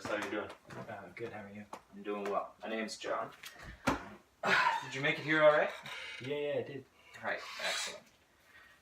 Chris. How are you doing? Good, how are you? I'm doing well. My name's John. Did you make it here all right? Yeah, I did. All right, excellent.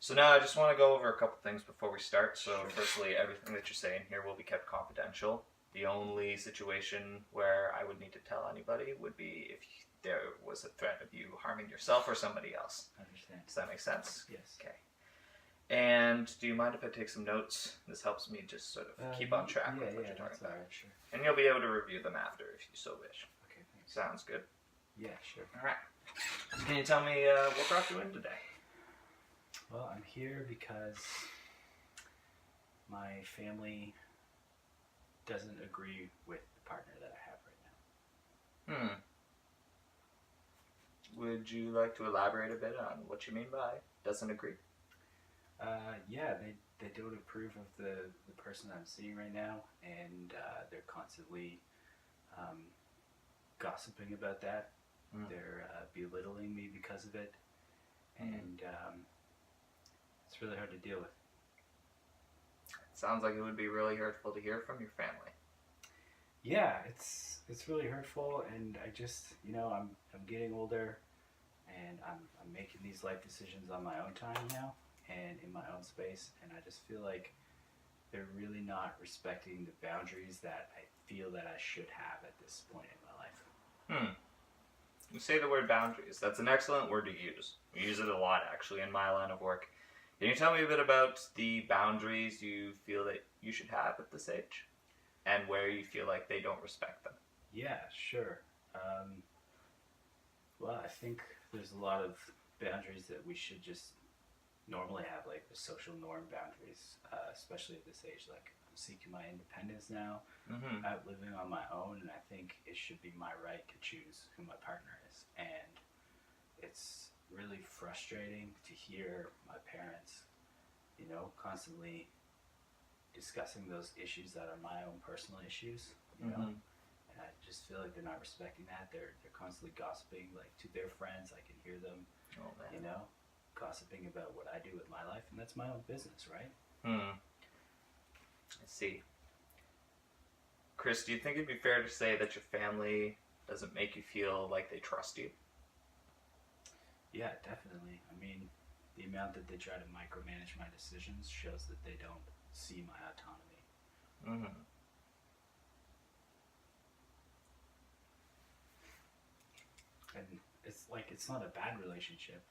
So now I just want to go over a couple things before we start. So Sure. firstly, everything that you're saying here will be kept confidential. The only situation where I would need to tell anybody would be if there was a threat of you harming yourself or somebody else. I understand. Does that make sense? Yes. Okay. And do you mind if I take some notes? This helps me just sort of keep on track with what you're talking about. Alright, sure. And you'll be able to review them after if you so wish. Okay, thanks. Sounds good. Yeah, sure. All right. Can you tell me what brought you in today? Well, I'm here because my family doesn't agree with the partner that I have right now. Would you like to elaborate a bit on what you mean by doesn't agree? Yeah, they don't approve of the person I'm seeing right now, and they're constantly gossiping about that. They're belittling me because of it, and it's really hard to deal with. It sounds like it would be really hurtful to hear from your family. Yeah, it's really hurtful, and I just, I'm getting older, and I'm making these life decisions on my own time now, and in my own space, and I just feel like they're really not respecting the boundaries that I feel that I should have at this point in my life. You say the word boundaries. That's an excellent word to use. We use it a lot, actually, in my line of work. Can you tell me a bit about the boundaries you feel that you should have at this age, and where you feel like they don't respect them? Yeah, sure. Well, I think there's a lot of boundaries that we should just normally have, like the social norm boundaries, especially at this age. Like, I'm seeking my independence now, out living on my own, and I think it should be my right to choose who my partner is. And it's really frustrating to hear my parents, constantly discussing those issues that are my own personal issues, and I just feel like they're not respecting that. They're constantly gossiping, like, to their friends. I can hear them, gossiping about what I do with my life, and that's my own business, right? I see. Chris, do you think it'd be fair to say that your family doesn't make you feel like they trust you? Yeah, definitely. I mean, the amount that they try to micromanage my decisions shows that they don't see my autonomy. And it's not a bad relationship.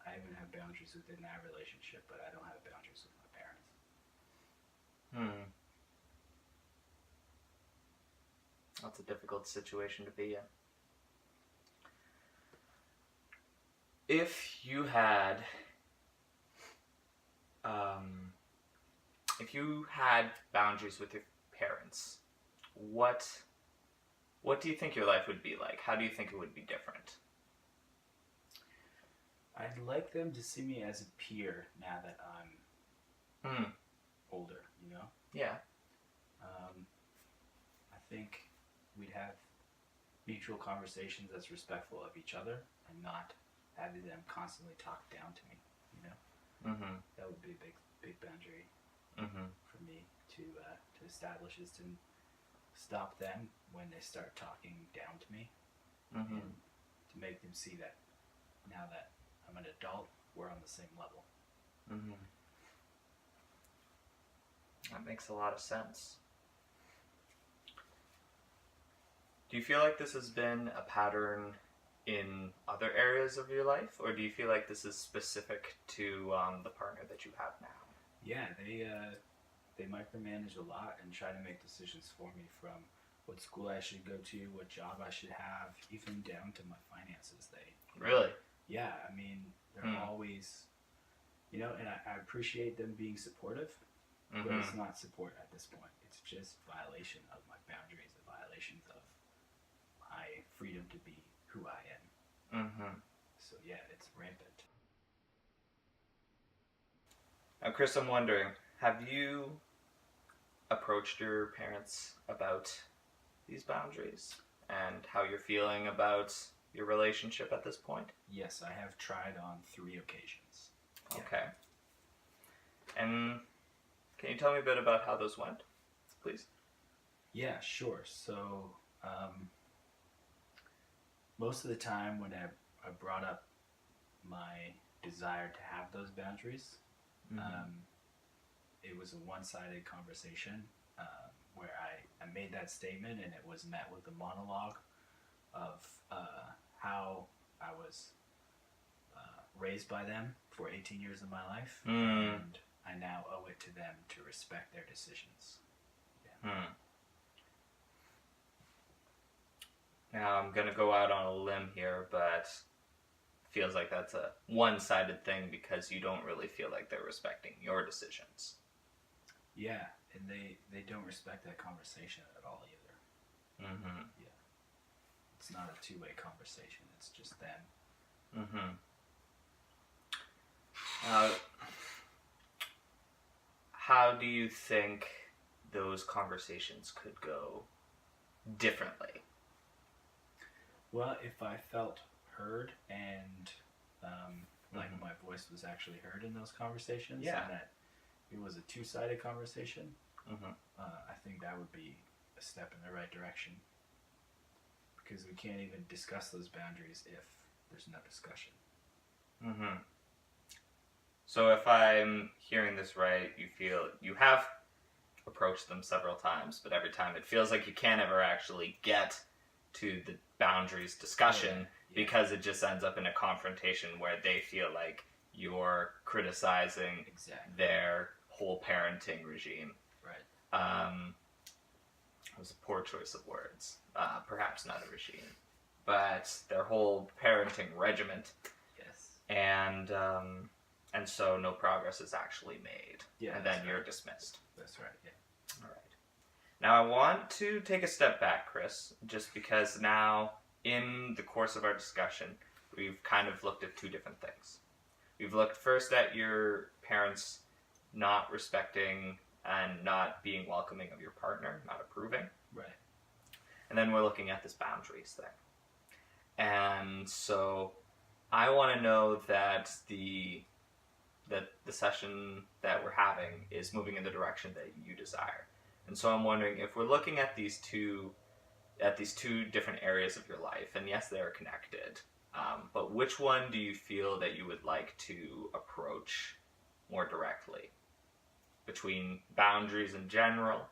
I even have boundaries within that relationship, but I don't have boundaries with my parents. That's a difficult situation to be in. If you had boundaries with your parents, what do you think your life would be like? How do you think it would be different? I'd like them to see me as a peer now that I'm older, Yeah. I think we'd have mutual conversations that's respectful of each other and not having them constantly talk down to me, That would be a big boundary for me to establish, is to stop them when they start talking down to me, and to make them see that now that I'm an adult, we're on the same level. That makes a lot of sense. Do you feel like this has been a pattern in other areas of your life, or do you feel like this is specific to the partner that you have now? Yeah, they micromanage a lot and try to make decisions for me, from what school I should go to, what job I should have, even down to my finances. Really? Yeah, I mean, they're always, and I appreciate them being supportive, but it's not support at this point. It's just violation of my boundaries, a violation of my freedom to be who I am. So yeah, it's rampant. Now, Chris, I'm wondering, have you approached your parents about these boundaries and how you're feeling about your relationship at this point? Yes, I have tried on 3 occasions. Okay. And can you tell me a bit about how those went, please? Yeah, sure. So, most of the time when I brought up my desire to have those boundaries, um, it was a one-sided conversation where I made that statement and it was met with a monologue of how I was raised by them for 18 years of my life, and I now owe it to them to respect their decisions. Yeah. Now I'm gonna go out on a limb here, but feels like that's a one-sided thing because you don't really feel like they're respecting your decisions. Yeah, and they don't respect that conversation at all either. Yeah. It's not a two-way conversation. It's just them. How do you think those conversations could go differently? Well, if I felt heard and like my voice was actually heard in those conversations, and that it was a two-sided conversation, I think that would be a step in the right direction. Because we can't even discuss those boundaries if there's no discussion. So if I'm hearing this right, you feel you have approached them several times, but every time it feels like you can't ever actually get to the boundaries discussion because it just ends up in a confrontation where they feel like you're criticizing their whole parenting regime. Right. It was a poor choice of words. Perhaps not a regime, but their whole parenting regiment. Yes. And so no progress is actually made. Yeah. And then you're dismissed. That's right, yeah. All right. Now I want to take a step back, Chris, just because now in the course of our discussion, we've kind of looked at two different things. We've looked first at your parents not respecting and not being welcoming of your partner, not approving. Right. And then we're looking at this boundaries thing. And so I want to know that the session that we're having is moving in the direction that you desire. And so I'm wondering if we're looking at these two different areas of your life, and yes, they're connected, but which one do you feel that you would like to approach more directly? Between boundaries in general,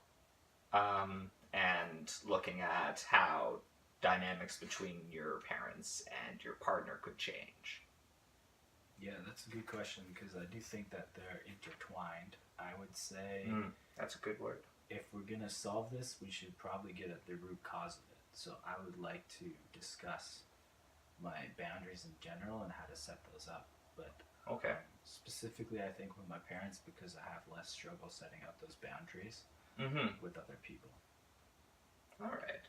and looking at how dynamics between your parents and your partner could change. Yeah, that's a good question because I do think that they're intertwined. I would say that's a good word. If we're going to solve this, we should probably get at the root cause of it. So I would like to discuss my boundaries in general and how to set those up. But specifically, I think with my parents, because I have less struggle setting up those boundaries with other people. All right.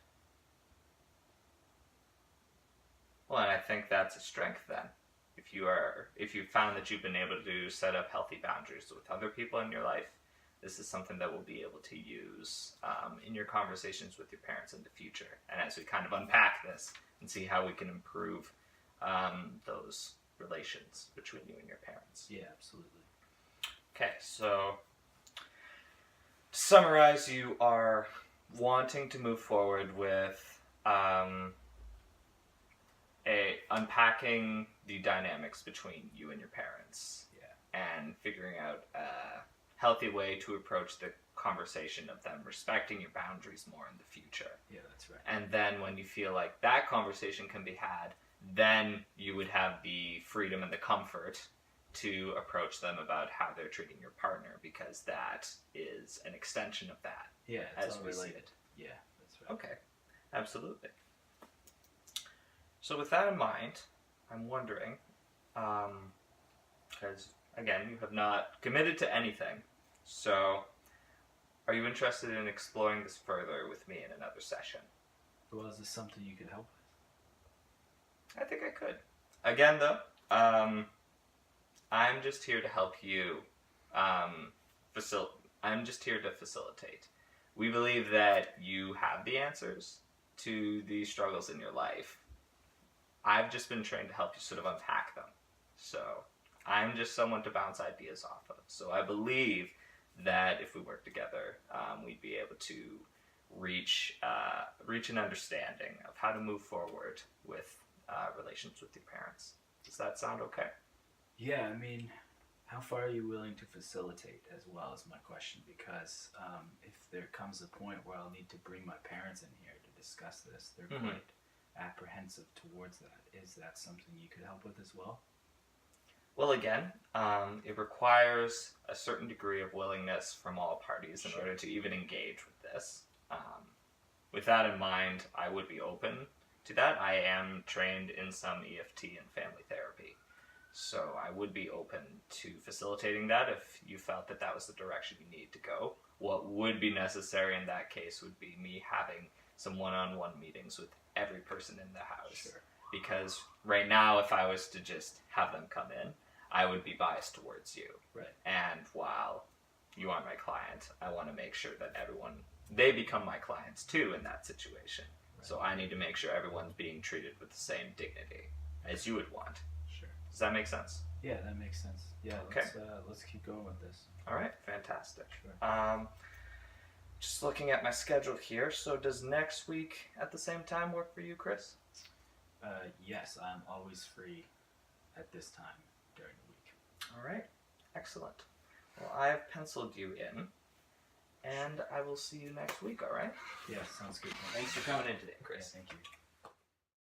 Well, and I think that's a strength then. If you found that you've been able to set up healthy boundaries with other people in your life, this is something that we'll be able to use in your conversations with your parents in the future. And as we kind of unpack this and see how we can improve those relations between you and your parents. Yeah, absolutely. Okay, so to summarize, you are wanting to move forward with unpacking the dynamics between you and your parents. Yeah. And figuring out a healthy way to approach the conversation of them respecting your boundaries more in the future. Yeah, that's right. And then when you feel like that conversation can be had, then you would have the freedom and the comfort to approach them about how they're treating your partner, because that is an extension of that. Yeah, it's as all we related. see it. Yeah, that's right. Okay, absolutely. So with that in mind, I'm wondering, because again, you have not committed to anything, so are you interested in exploring this further with me in another session? Well, is this something you could help with? I think I could. Again, though, I'm just here to help you. I'm just here to facilitate. We believe that you have the answers to the struggles in your life. I've just been trained to help you sort of unpack them. So I'm just someone to bounce ideas off of. So I believe that if we work together, we'd be able to reach an understanding of how to move forward with relations with your parents. Does that sound okay? Yeah, I mean, how far are you willing to facilitate as well is my question, because if there comes a point where I'll need to bring my parents in here to discuss this, they're quite apprehensive towards that. Is that something you could help with as well? Well, again, it requires a certain degree of willingness from all parties in order to even engage with this. With that in mind, I would be open to that. I am trained in some EFT and family therapy, so I would be open to facilitating that if you felt that that was the direction you need to go. What would be necessary in that case would be me having some one-on-one meetings with every person in the house. Sure. Because right now, if I was to just have them come in, I would be biased towards you. Right. And while you are my client, I want to make sure that they become my clients too in that situation. Right. So I need to make sure everyone's being treated with the same dignity as you would want. Sure. Does that make sense? Yeah, that makes sense. Yeah, okay. Let's keep going with this. All right, fantastic. Sure. Just looking at my schedule here, so does next week at the same time work for you, Chris? Yes, I'm always free at this time during the week. All right, excellent. Well, I have penciled you in, and I will see you next week, all right? Yeah, sounds good. Thanks for coming in today, Chris. Yeah, thank you.